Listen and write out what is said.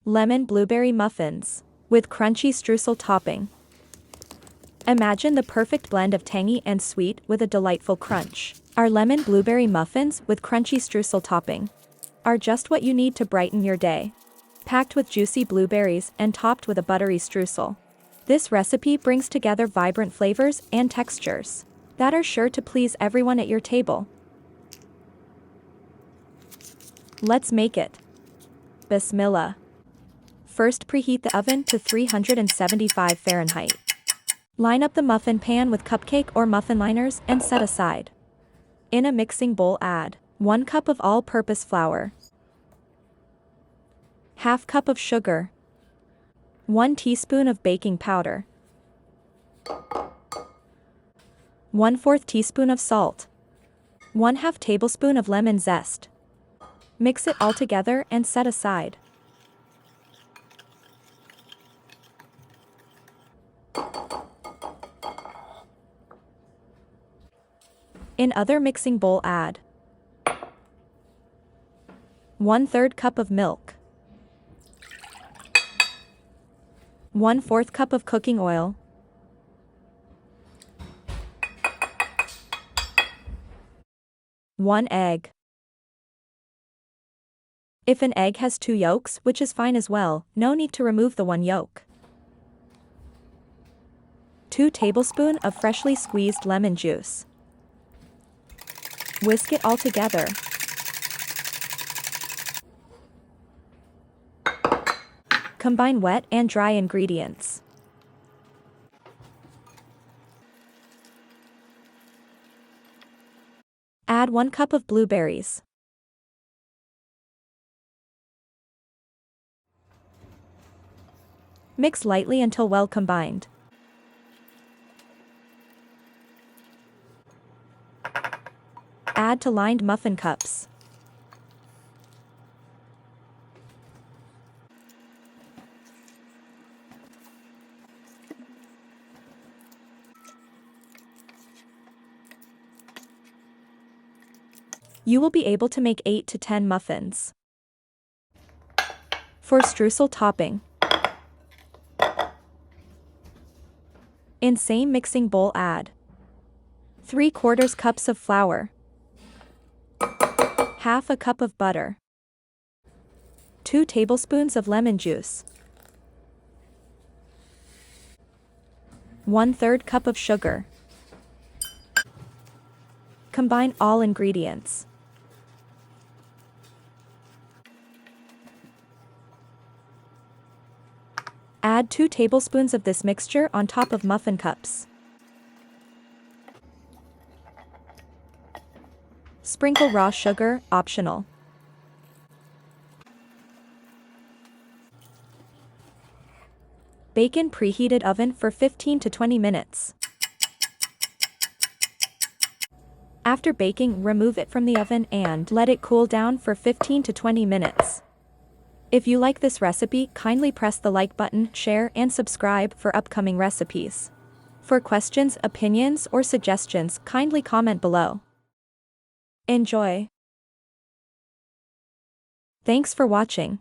Lemon Blueberry Muffins with Crunchy Streusel topping. Imagine the perfect blend of tangy and sweet with a delightful crunch. Our lemon blueberry muffins with crunchy streusel topping are just what you need to brighten your day. Packed with juicy blueberries and topped with a buttery streusel. This recipe brings together vibrant flavors and textures that are sure to please everyone at your table. Let's make it. Bismillah. First, preheat the oven to 375 Fahrenheit. Line up the muffin pan with cupcake or muffin liners and set aside. In a mixing bowl, add 1 cup of all-purpose flour, ½ cup of sugar, 1 teaspoon of baking powder, 1/4 teaspoon of salt, 1/2 tablespoon of lemon zest. Mix it all together and set aside. In other mixing bowl, add 1/3 cup of milk, 1/4 cup of cooking oil, 1 egg. If an egg has 2 yolks, which is fine as well, no need to remove the 1 yolk. 2 tablespoons of freshly squeezed lemon juice. Whisk it all together. Combine wet and dry ingredients. Add 1 cup of blueberries. Mix lightly until well combined. Add to lined muffin cups. You will be able to make 8 to 10 muffins. For streusel topping. In same mixing bowl, add 3/4 cups of flour, ½ a cup of butter, 2 tablespoons of lemon juice, 1/3 cup of sugar. Combine all ingredients. Add 2 tablespoons of this mixture on top of muffin cups. Sprinkle raw sugar, optional. Bake in preheated oven for 15 to 20 minutes. After baking, remove it from the oven and let it cool down for 15 to 20 minutes. If you like this recipe, kindly press the like button, share and subscribe for upcoming recipes. For questions, opinions, or suggestions, kindly comment below. Enjoy! Thanks for watching.